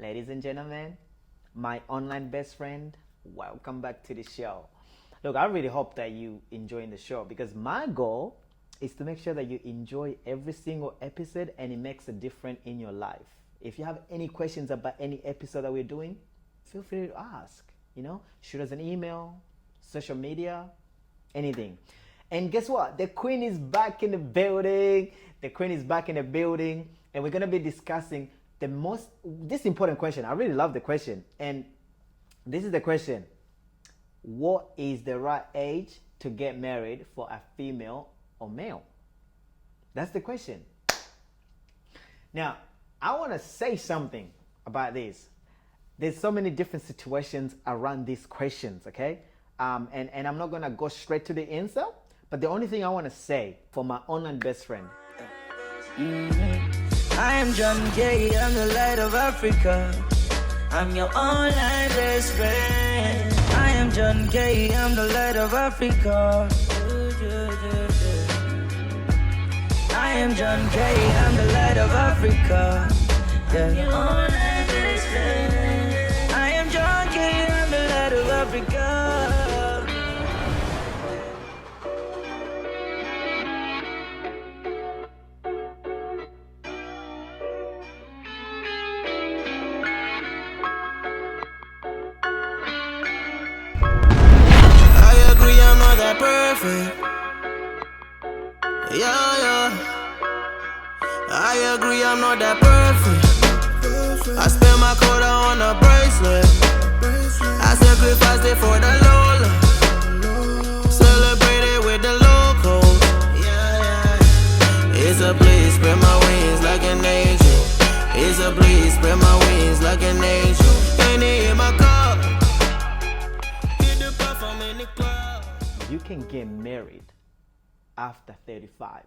Ladies and gentlemen, my online best friend, welcome back to the show. Look, I really hope that you enjoying the show because my goal is to make sure that you enjoy every single episode and it makes a difference in your life. If you have any questions about any episode that we're doing, feel free to ask. Shoot us an email, social media, anything. And guess what? The queen is back in the building. And we're going to be discussing this important question. I really love the question. And this is the question. What is the right age to get married for a female or male? That's the question. Now, I want to say something about this. There's so many different situations around these questions, okay? And I'm not going to go straight to the answer, but the only thing I want to say for my online best friend. I am John K, I'm the light of Africa. I'm your online best friend. I am John K, I'm the light of Africa. I am John K, I'm the light of Africa. I'm your online best friend. I am John K, I'm the light of Africa. Perfect. Yeah. I agree, I'm not that perfect. I spend my quarter on a bracelet. I sacrificed it for the Lola. Celebrated with the locals. Yeah. It's a bliss, spread my wings like an angel. It's a bliss, spread my wings like an angel. Ain't it in my car? Hit the puff, I'm in the club. You can get married after 35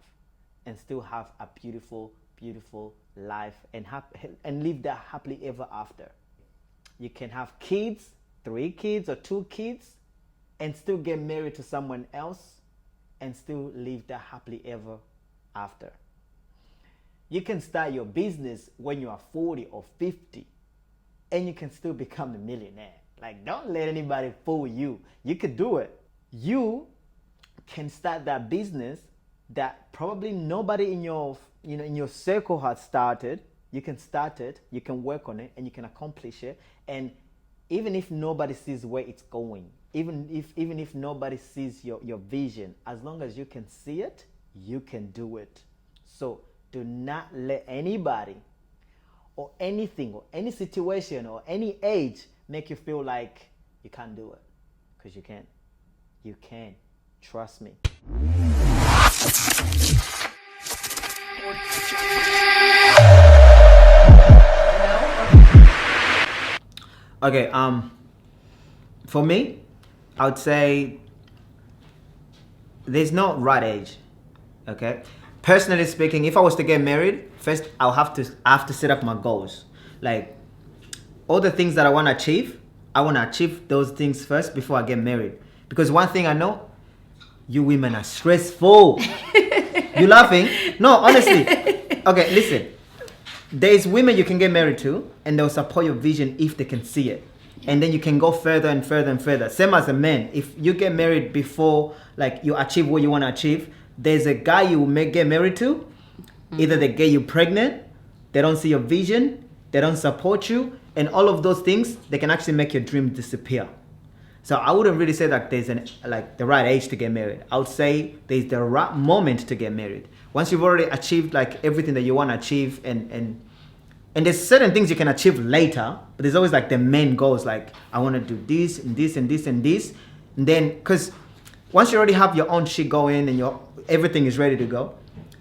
and still have a beautiful, beautiful life and live that happily ever after. You can have kids, 3 kids or 2 kids, and still get married to someone else and still live that happily ever after. You can start your business when you are 40 or 50 and you can still become a millionaire. Like, don't let anybody fool you. You could do it. You can start that business that probably nobody in your circle has started. You can start it, you can work on it, and you can accomplish it. And even if nobody sees where it's going, even if nobody sees your vision, as long as you can see it, you can do it. So do not let anybody or anything or any situation or any age make you feel like you can't do it, because you can. You can. Trust me. Okay, for me, I would say there's no right age. Okay? Personally speaking, if I was to get married, first I have to set up my goals. Like all the things that I want to achieve, I want to achieve those things first before I get married. Because one thing I know, you women are stressful. You laughing? No, honestly. Okay, listen. There's women you can get married to and they'll support your vision if they can see it. And then you can go further and further and further. Same as a man. If you get married before like you achieve what you want to achieve, there's a guy you may get married to. Either they get you pregnant, they don't see your vision, they don't support you, and all of those things, they can actually make your dream disappear. So I wouldn't really say that there's the right age to get married. I would say there's the right moment to get married. Once you've already achieved like everything that you want to achieve, and there's certain things you can achieve later, but there's always like the main goals, like I want to do this and this and this and this. And then, because once you already have your own shit going and everything is ready to go,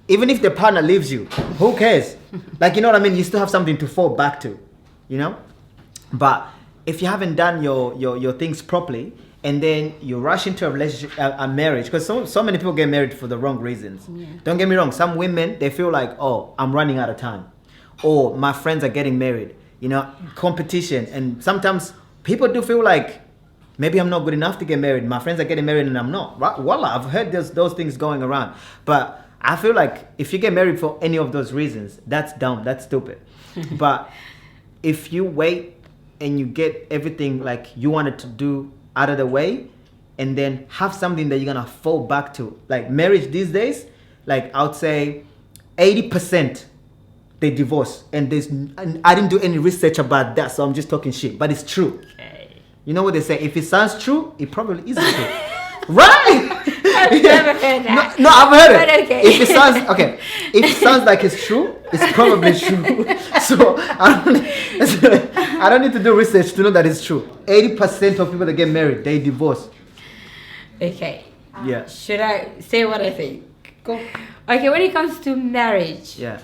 even if the partner leaves you, who cares? Like, you know what I mean? You still have something to fall back to, But if you haven't done your things properly and then you rush into a relationship, a marriage, because so many people get married for the wrong reasons. Yeah. Don't get me wrong. Some women, they feel like, oh, I'm running out of time. Or my friends are getting married, competition. And sometimes people do feel like, maybe I'm not good enough to get married. My friends are getting married and I'm not. Voila, I've heard those things going around. But I feel like if you get married for any of those reasons, that's dumb, that's stupid. But if you wait and you get everything like you wanted to do out of the way, and then have something that you're gonna fall back to, like marriage these days, like I would say 80% they divorce, and I didn't do any research about that, so I'm just talking shit, but it's true. Okay. You know what they say? If it sounds true, it probably isn't true. Right? I've never heard that. No, I've heard it. But okay. If it sounds like it's true, it's probably true. So I don't need to do research to know that it's true. 80% of people that get married, they divorce. Okay. Yeah. Should I say what I think? Go. Okay, when it comes to marriage, Yeah.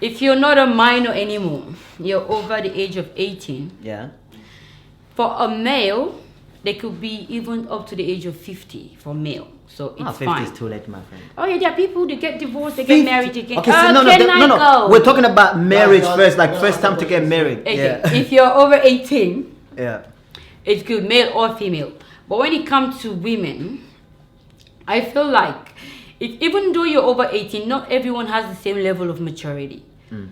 if you're not a minor anymore, you're over the age of 18. Yeah. For a male, they could be even up to the age of 50 for male. So it's 50 fine. is too late, my friend. Oh yeah, there are people that get divorced, they 50. get married, they get... Okay, so no. Go? We're talking about marriage No, first, like no, first time to get married. Okay, Yeah. if you're over 18, Yeah. it's good, male or female. But when it comes to women, I feel like even though you're over 18, not everyone has the same level of maturity.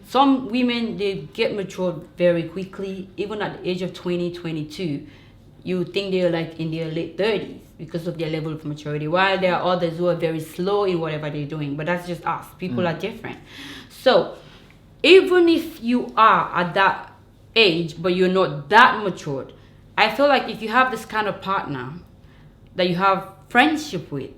Some women, they get matured very quickly. Even at the age of 20, 22, you think they're like in their late 30s because of their level of maturity. While there are others who are very slow in whatever they're doing. But that's just us. People are different. So even if you are at that age, but you're not that matured, I feel like if you have this kind of partner that you have friendship with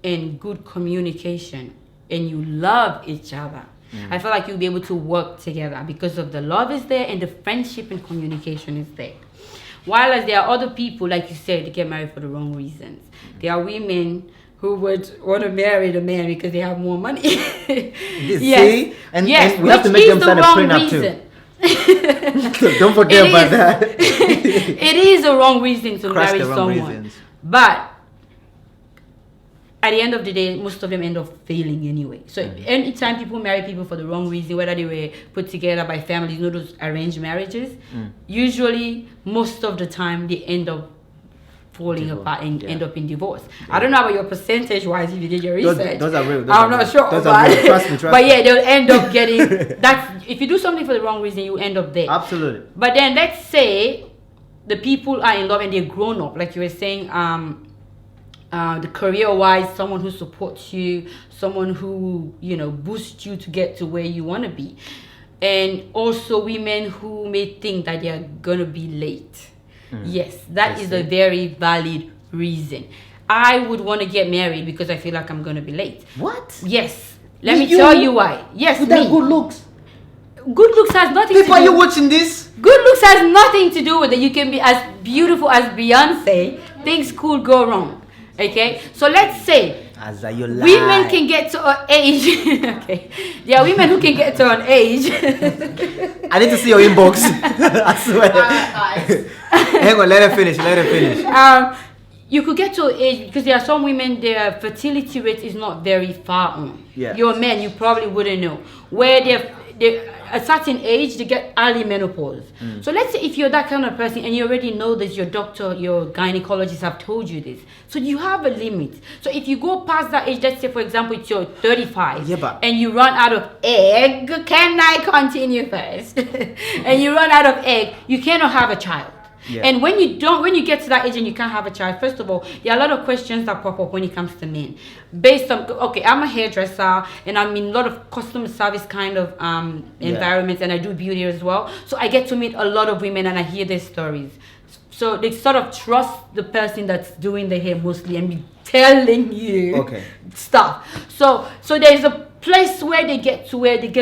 and good communication and you love each other, I feel like you'll be able to work together because of the love is there and the friendship and communication is there. While as there are other people, like you said, they get married for the wrong reasons. There are women who would want to marry the man because they have more money. See? And we which have to make is them the sign a wrong prenup reason. too. Don't forget It about is. that. It is a wrong reason to Crush marry the wrong someone. reasons. But at the end of the day, most of them end up failing anyway. So anytime people marry people for the wrong reason, whether they were put together by families, you know, those arranged marriages, usually most of the time they end up falling apart and end up in divorce. I don't know about your percentage wise if you did your research. Those are real. I'm not sure. Those are real. Trust me. But yeah, they'll end up getting that's if you do something for the wrong reason, you end up there. Absolutely. But then let's say the people are in love and they're grown up, like you were saying, the career wise, someone who supports you, someone who, you know, boosts you to get to where you want to be. And also women who may think that they are gonna be late. Yes, that is a very valid reason. I would want to get married because I feel like I'm gonna be late. What? Yes. Let me tell you why. Yes, With me. that good looks. Good looks has nothing People, to are do. you watching this? Good looks has nothing to do with it. You can be as beautiful as Beyonce. Things could go wrong. Okay? So let's say women can get to an age. Okay. There are women who can get to an age. I need to see your inbox. I swear. Hang on, let her finish. You could get to an age because there are some women, their fertility rate is not very far on. Yeah. Your men, you probably wouldn't know. Where they're a certain age, they get early menopause. So let's say if you're that kind of person and you already know this, your doctor, your gynecologist have told you this. So you have a limit. So if you go past that age, let's say for example, it's your 35 and you run out of egg, can I continue first? And you run out of egg, you cannot have a child. Yeah. And when you get to that age and you can't have a child, first of all, there are a lot of questions that pop up when it comes to men. Based on, okay, I'm a hairdresser and I'm in a lot of customer service kind of environments and I do beauty as well. So I get to meet a lot of women and I hear their stories. So they sort of trust the person that's doing the hair mostly and be telling you stuff. So there's a place where they get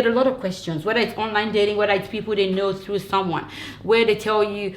a lot of questions, whether it's online dating, whether it's people they know through someone, where they tell you,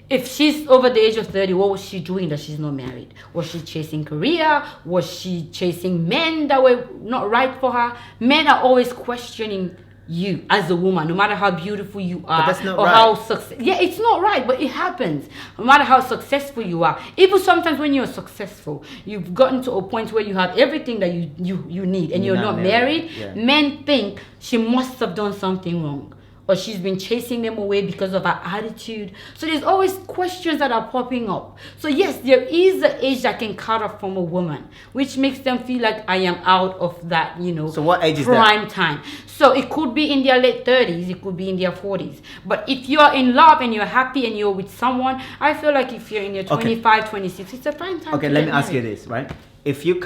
if she's over the age of 30, what was she doing that she's not married? Was she chasing career? Was she chasing men that were not right for her? Men are always questioning you as a woman, no matter how beautiful you are. But that's not or right. how yeah, it's not right, but it happens. No matter how successful you are. Even sometimes when you're successful, you've gotten to a point where you have everything that you need and you're not married. Yeah. Men think she must have done something wrong. or she's been chasing them away because of her attitude. So there's always questions that are popping up. So yes, there is the age that can cut off from a woman, which makes them feel like I am out of that, So what age is prime that? time. So it could be in their late 30s, it could be in their 40s. But if you're in love and you're happy and you're with someone, I feel like if you're in your 25, 26, it's a prime time. Okay, let me ask you this, right? If you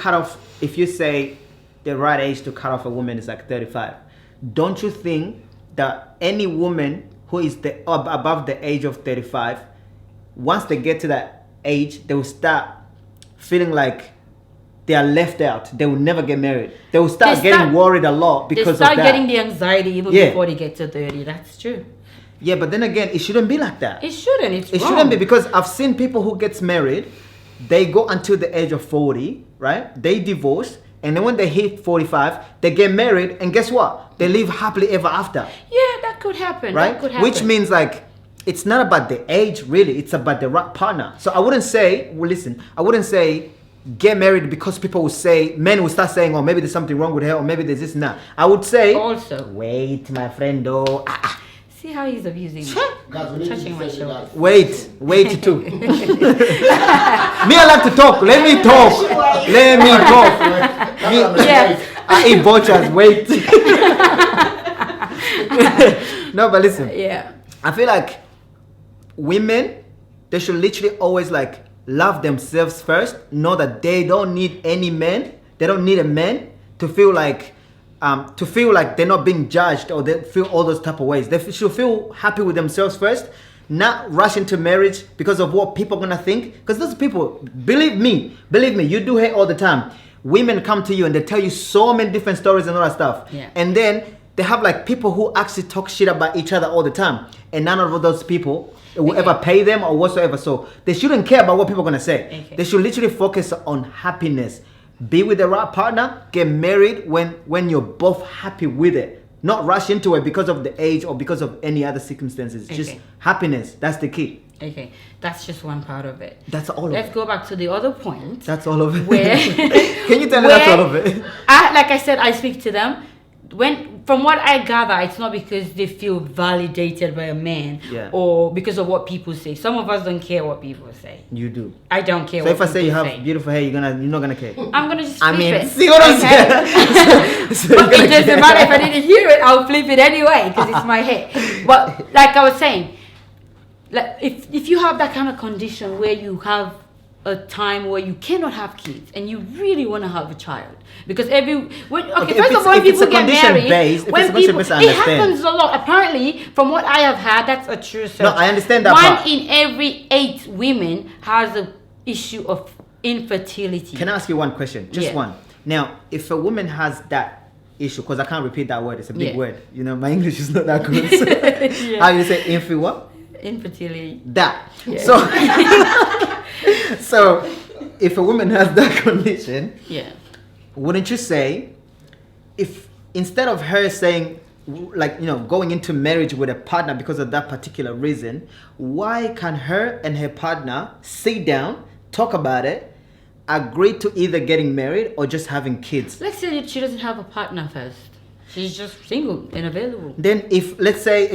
say the right age to cut off a woman is like 35, don't you think that any woman who is above the age of 35, once they get to that age, they will start feeling like they are left out. They will never get married. They will start getting worried a lot because of that. They start getting the anxiety even before they get to 30. That's true. Yeah, but then again, it shouldn't be like that. It shouldn't. It shouldn't be, because I've seen people who gets married, they go until the age of 40, right? They divorce, and then when they hit 45, they get married, and guess what? They live happily ever after. Yeah, that could happen. Right? That could happen. Which means like, it's not about the age really, it's about the right partner. So I wouldn't say, get married because people will say, men will start saying, oh, maybe there's something wrong with her, or maybe there's this and that. I would say, also, wait, my friend, oh. See how he's abusing me. Touching my shoulder. Wait too. Me, I like to talk. Let me talk. Yeah. I eat vultures. Wait. No, but listen. Yeah. I feel like women, they should literally always like love themselves first. Know that they don't need any man. They don't need a man to feel like they're not being judged, or they feel all those type of ways. They should feel happy with themselves first, not rush into marriage because of what people are gonna think. Because those people, believe me, you do hear all the time. Women come to you and they tell you so many different stories and all that stuff. Yeah. And then they have like people who actually talk shit about each other all the time. And none of those people will ever pay them or whatsoever. So they shouldn't care about what people are gonna say. Okay. They should literally focus on happiness. Be with the right partner, get married when you're both happy with it. Not rush into it because of the age or because of any other circumstances. Okay. Just happiness. That's the key. Okay, that's just one part of it. That's all of it. Let's go back to the other point. That's all of it. Where Can you tell me that's all of it? Like I said, I speak to them. From what I gather, it's not because they feel validated by a man, or because of what people say. Some of us don't care what people say. You do. I don't care. So what if I say you have say. beautiful hair, you're not gonna care. I'm gonna just flip it. See what I'm saying? So But it doesn't matter if I didn't hear it. I'll flip it anyway because it's my hair. But like I was saying, like if you have that kind of condition where you have a time where you cannot have kids and you really want to have a child, because first of all, people get married. It happens a lot. Apparently, from what I have heard, that's a true search. No, I understand that One part. in every 8 women has an issue of infertility. Can I ask you one question? Just one. Now, if a woman has that issue, because I can't repeat that word, it's a big word. My English is not that good. So how do you say what? Infertility. That. Yeah. So, if a woman has that condition, wouldn't you say, if instead of her saying, like, going into marriage with a partner because of that particular reason, why can her and her partner sit down, talk about it, agree to either getting married or just having kids? Let's say that she doesn't have a partner first. She's just single and available. Then let's say,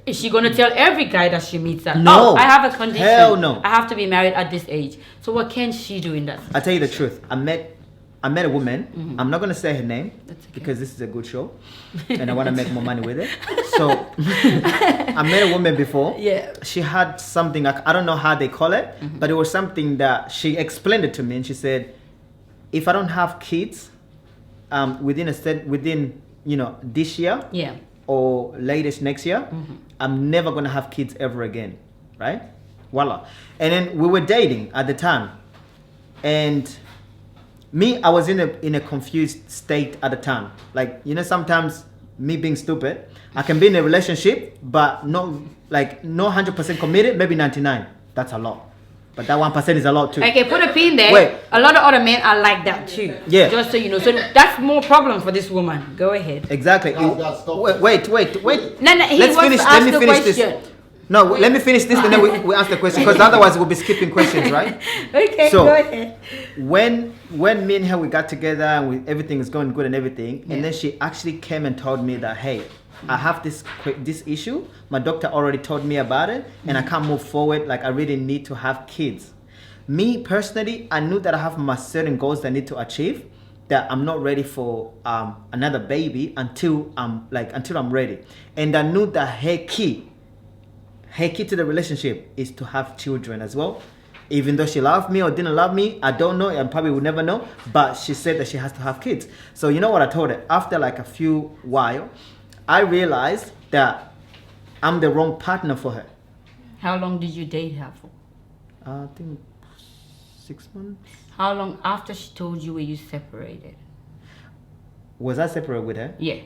is she going to tell every guy that she meets that? No. Oh, I have a condition. Hell no. I have to be married at this age. So what can she do in that situation? I'll tell you the truth. I met a woman. Mm-hmm. I'm not going to say her name because this is a good show and I want to make more money with it. So I met a woman before. Yeah. She had something, like, I don't know how they call it, but it was something that she explained it to me, and she said, if I don't have kids within this year or latest next year, I'm never going to have kids ever again. Right? Voila. And then we were dating at the time. And me, I was in a confused state at the time. Like, sometimes me being stupid, I can be in a relationship, but not 100% committed, maybe 99. That's a lot. But that 1% is a lot too. Okay, put a pin there. Wait. A lot of other men are like that too. Yeah. Just so you know. So that's more problem for this woman. Go ahead. Exactly. Wait. No, let me finish this. No, let me finish this and then we ask the question, because otherwise we'll be skipping questions, right? Okay, so, go ahead. When me and her, we got together and everything is going good and everything, and then she actually came and told me that, hey, I have this issue. My doctor already told me about it, and I can't move forward. Like I really need to have kids. Me personally, I knew that I have my certain goals that I need to achieve. That I'm not ready for another baby until I'm ready, and I knew that her key to the relationship is to have children as well. Even though she loved me or didn't love me, I don't know, and probably will never know. But she said that she has to have kids. So you know what I told her? After like a few while, I realized that I'm the wrong partner for her. How long did you date her for? I think 6 months. How long after she told you were you separated? Was I separate with her? Yeah.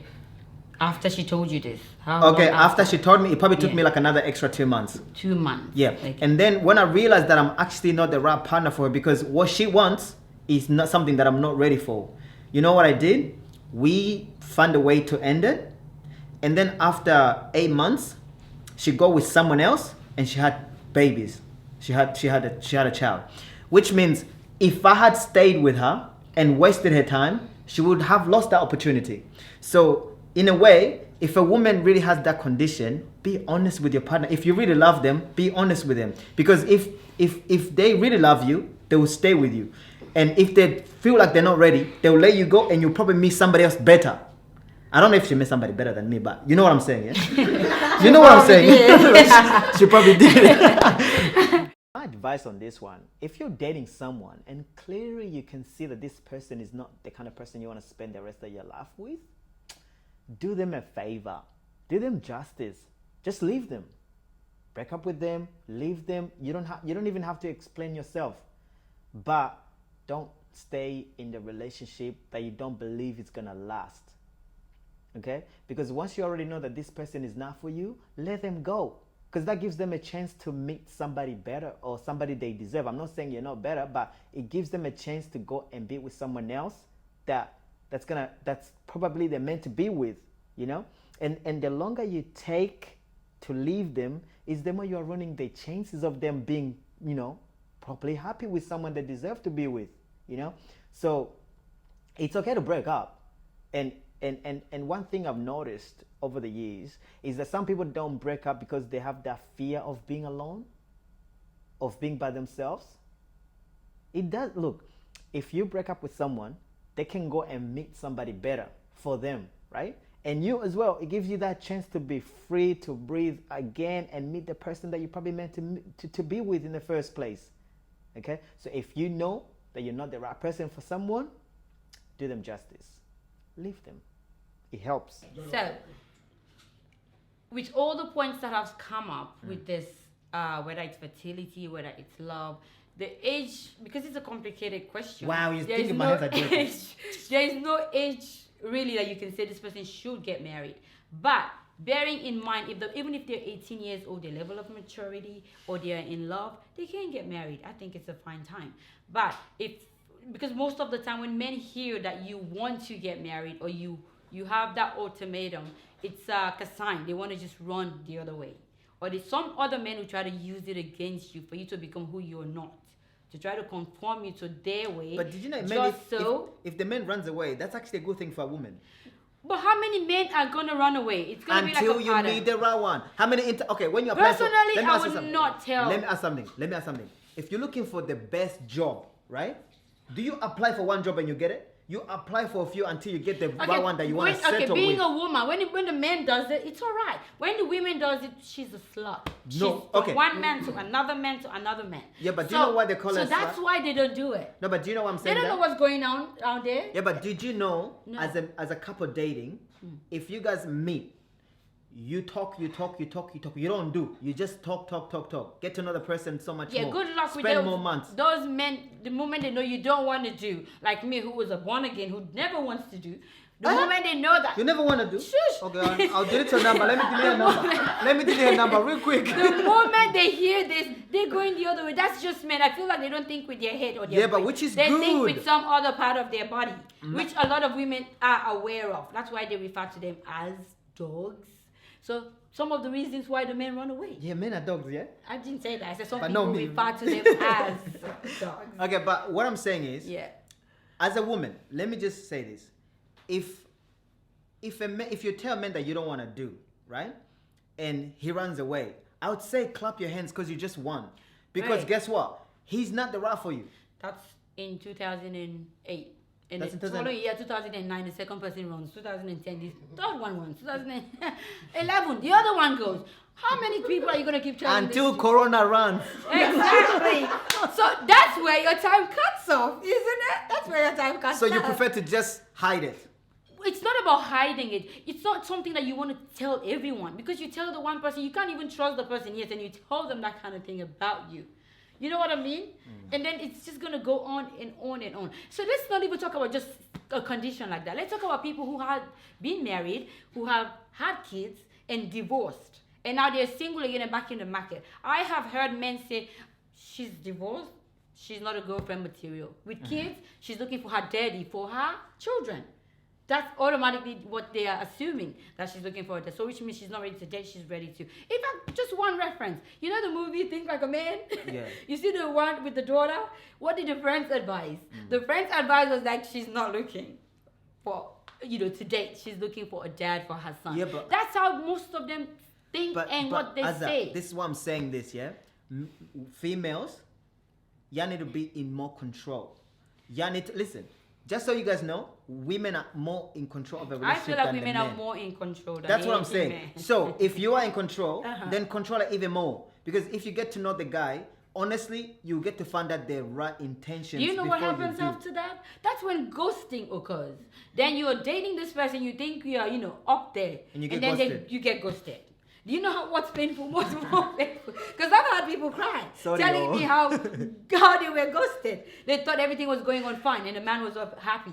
After she told you this. Okay, after she told me, it probably took me like another extra 2 months. 2 months. Yeah. Okay. And then when I realized that I'm actually not the right partner for her because what she wants is not something that I'm not ready for. You know what I did? We found a way to end it. And then after 8 months, she got with someone else and she had babies. She had a child. Which means if I had stayed with her and wasted her time, she would have lost that opportunity. So in a way, if a woman really has that condition, be honest with your partner. If you really love them, be honest with them. Because if they really love you, they will stay with you. And if they feel like they're not ready, they will let you go and you'll probably meet somebody else better. I don't know if she met somebody better than me, but you know what I'm saying, yeah? You know what I'm saying? She probably did. My advice on this one, if you're dating someone and clearly you can see that this person is not the kind of person you want to spend the rest of your life with, do them a favor. Do them justice. Just leave them. Break up with them, leave them. You don't even have to explain yourself. But don't stay in the relationship that you don't believe it's gonna last. Okay? Because once you already know that this person is not for you, let them go. Because that gives them a chance to meet somebody better or somebody they deserve. I'm not saying you're not better, but it gives them a chance to go and be with someone else that's probably they're meant to be with, you know? And the longer you take to leave them is the more you are running the chances of them being, you know, properly happy with someone they deserve to be with, you know? So it's okay to break up. And one thing I've noticed over the years is that some people don't break up because they have that fear of being alone, of being by themselves. It does, look, if you break up with someone, they can go and meet somebody better for them, right? And you as well, it gives you that chance to be free to breathe again and meet the person that you probably meant to be with in the first place. Okay? So if you know that you're not the right person for someone, do them justice. Leave them. It helps. So, with all the points that have come up with this, whether it's fertility, whether it's love, the age, because it's a complicated question. Wow, you're thinking my head age. There is no age really that you can say this person should get married. But bearing in mind, even if they're 18 years old, their level of maturity, or they're in love, they can get married. I think it's a fine time. But because most of the time when men hear that you want to get married or you have that ultimatum, it's a sign. They want to just run the other way. Or there's some other men who try to use it against you for you to become who you're not, to try to conform you to their way. But did you know, if the man runs away, that's actually a good thing for a woman. But how many men are gonna run away? It's gonna be like a pattern. Until you meet the right one. How many? Okay, when you apply personally, I would not tell. Let me ask something. If you're looking for the best job, right? Do you apply for one job and you get it? You apply for a few until you get the right one that you want to settle with. Being a woman, when the man does it, it's all right. When the woman does it, she's a slut. From one man to another man to another man. Yeah, but do you know why they call it? So that's why they don't do it. No, but do you know what I'm saying? They don't know what's going on out there. Yeah, but did you know, as a couple dating, if you guys meet, you talk. You don't do. You just talk. Get to know the person so much more. Yeah, good luck with Spend more months. Those men, the moment they know you don't want to do, like me, who was a born again, who never wants to do, the moment they know that. You never want to do? Shush. Okay, I'll delete your number. Let me delete your number. Let me delete your number real quick. The moment they hear this, they're going the other way. That's just men. I feel like they don't think with their head or their brain. But which is they good. They think with some other part of their body, which a lot of women are aware of. That's why they refer to them as dogs. So some of the reasons why the men run away. Yeah, men are dogs, yeah? I didn't say that. I said some but people refer to them as dogs. Okay, but what I'm saying is, yeah, as a woman, let me just say this. If if you tell a man that you don't want to do, right, and he runs away, I would say clap your hands because you just won. Because Right. guess what? He's not the right for you. That's in 2008. And That's the in 2000 following year, 2009, the second person runs. 2010, the third one runs. 2011, the other one goes. How many people are you going to keep telling Until this to? Corona runs. Exactly. So that's where your time cuts off, isn't it? That's where your time cuts off. So you prefer to just hide it. It's not about hiding it. It's not something that you want to tell everyone. Because you tell the one person, you can't even trust the person yet, and you tell them that kind of thing about you. You know what I mean? And then it's just going to go on and on and on. So let's not even talk about just a condition like that. Let's talk about people who have been married, who have had kids and divorced. And now they're single again and back in the market. I have heard men say, she's divorced, she's not a girlfriend material. With kids, she's looking for her daddy, for her children. That's automatically what they are assuming, that she's looking for it. So which means she's not ready to date, she's ready to. In fact, just one reference. You know the movie Think Like a Man? Yeah. You see the one with the daughter? What did the friends advise? The friends advice was that she's not looking for, to date. She's looking for a dad for her son. Yeah, but- that's how most of them think and what they Azza, say. this is why I'm saying this, yeah? Females, y'all need to be in more control. Y'all need to, listen, just so you guys know, women are more in control of a I relationship feel like than the women men. are more in control than That's what I'm men. saying. So if you are in control, Uh-huh. then control it even more. Because if you get to know the guy, honestly, you get to find out their right intentions. Do you know what before you happens do. after that? That's when ghosting occurs. Then you're dating this person, you think you are, up there. And you get then ghosted. you get ghosted. Do you know what's painful? What's more painful? Because I've had people cry, Sorry, telling oh. me how they were ghosted. They thought everything was going on fine and the man was happy.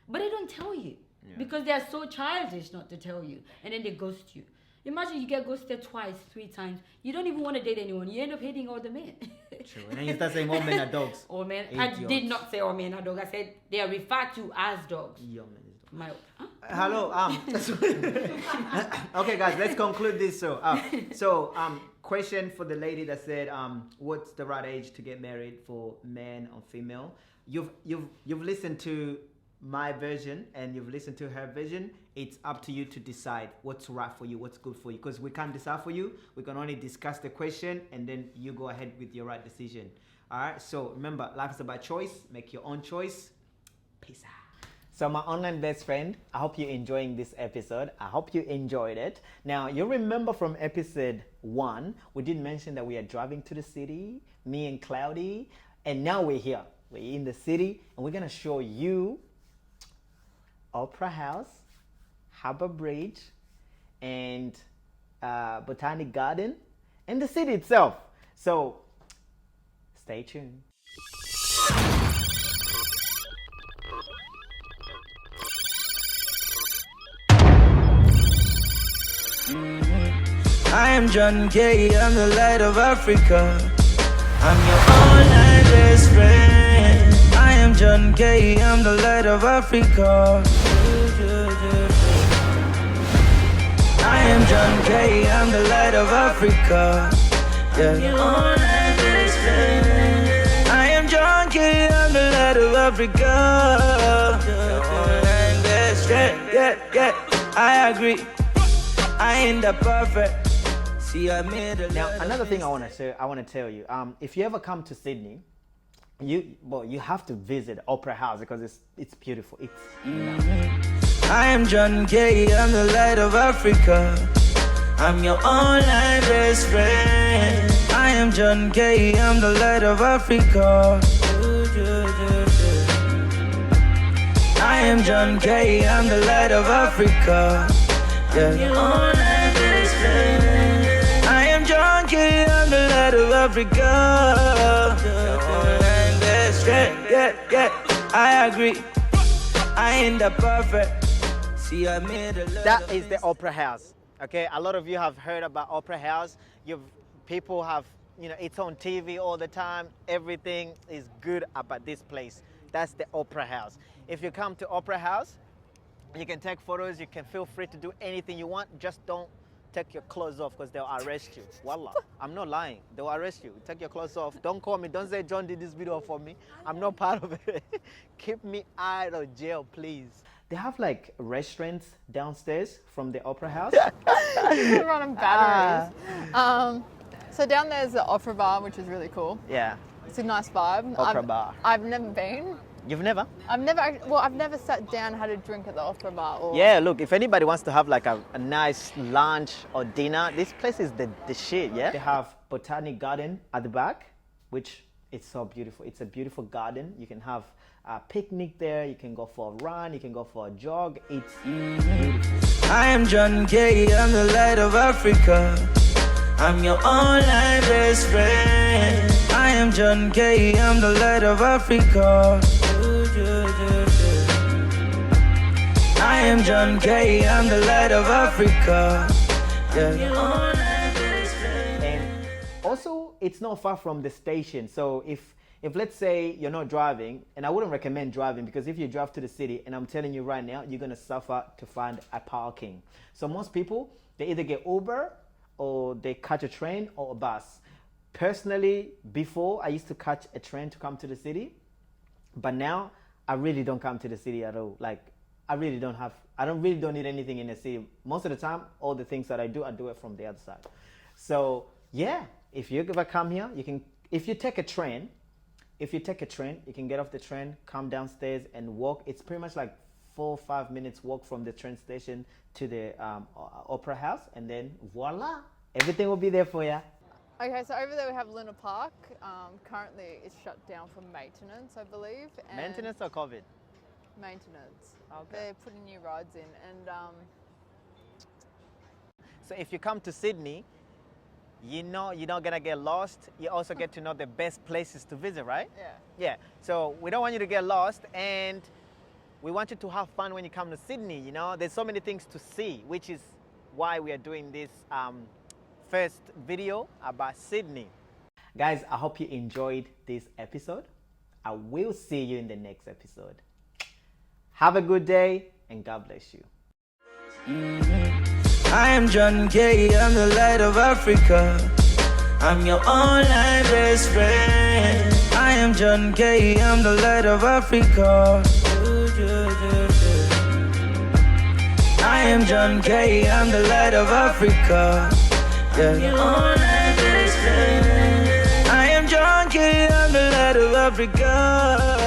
But they don't tell you. Because they are so childish not to tell you. And then they ghost you. Imagine you get ghosted twice, 3 times. You don't even want to date anyone. You end up hating all the men. True. And then you start saying all men are dogs. All men. I Idiots. did not say all men are dogs. I said they are referred to as dogs. Your man is dog. My, huh? Hello. Okay, guys, let's conclude this. Question for the lady that said, what's the right age to get married for man or female? You've listened to my version and you've listened to her version. It's up to you to decide what's right for you, what's good for you. Because we can't decide for you. We can only discuss the question and then you go ahead with your right decision. All right. So remember, life is about choice. Make your own choice. Peace out. So my online best friend, I hope you're enjoying this episode. I hope you enjoyed it. Now, you remember from episode 1, we did mention that we are driving to the city, me and Cloudy, and now we're here. We're in the city, and we're going to show you Opera House, Harbour Bridge, and Botanic Garden, and the city itself. So, stay tuned. I am John K, I'm the light of Africa. I'm your online best friend. I am John K, I'm the light of Africa. I am John K, I'm the light of Africa. Yeah. Your online best friend. I am John K, I'm the light of Africa. Your online best friend. Yeah, I agree. I ain't that perfect. See, I made a Now, lot another of thing I want to tell you, if you ever come to Sydney, you have to visit Opera House because it's beautiful. I am John K, I'm the light of Africa. I'm your online best friend. I am John K, I'm the light of Africa. I am John K, I'm the light of Africa. Yeah. Your online best friend. I am John K, I'm the light of Africa. Your online best friend. Yeah, I agree. I ain't that perfect. See, I made a lot That of is the Opera House. Okay, a lot of you have heard about Opera House. People have, it's on TV all the time. Everything is good about this place. That's the Opera House. If you come to Opera House, you can take photos. You can feel free to do anything you want. Just don't take your clothes off because they'll arrest you. Wallah, I'm not lying. They'll arrest you. Take your clothes off. Don't call me. Don't say John did this video for me. I'm not part of it. Keep me out of jail, please. they have like restaurants downstairs from the opera house. Run on batteries. So down there's the opera bar, which is really cool. Yeah, It's a nice vibe. opera bar. I've never been. You've never? I've never sat down and had a drink at the opera bar. Or Yeah, look, if anybody wants to have like a nice lunch or dinner, this place is the shit, yeah? They have botanic garden at the back, which it's so beautiful. It's a beautiful garden. You can have a picnic there. You can go for a run. You can go for a jog. It's beautiful. I am John K, I'm the light of Africa. I'm your online best friend. I am John K, I'm the light of Africa. I am John K, I'm the light of Africa. Yeah. And also, it's not far from the station. So if let's say you're not driving, and I wouldn't recommend driving, because if you drive to the city, and I'm telling you right now, you're gonna suffer to find a parking. So most people, they either get Uber or they catch a train or a bus. Personally, before I used to catch a train to come to the city, but now I really don't come to the city at all. Like I really don't need anything in the city. Most of the time, all the things that I do it from the other side. So yeah, if you ever come here, if you take a train, you can get off the train, come downstairs and walk. It's pretty much like 4 or 5 minutes walk from the train station to the opera house, and then voila, everything will be there for you. Okay, so over there we have Luna Park. Currently it's shut down for maintenance, I believe. And Maintenance or COVID? Maintenance. Okay. They're putting new rides in, and So if you come to Sydney, you know you're not gonna get lost. You also get to know the best places to visit, right? yeah. Yeah. So we don't want you to get lost, and we want you to have fun when you come to Sydney. You know, there's so many things to see, which is why we are doing this first video about Sydney. Guys, I hope you enjoyed this episode. I will see you in the next episode. Have a good day, and God bless you. I am John K, I'm the light of Africa. I'm your online best friend. I am John K, I'm the light of Africa. I am John K, I'm the light of Africa. Yeah. I am John K, I'm the light of Africa.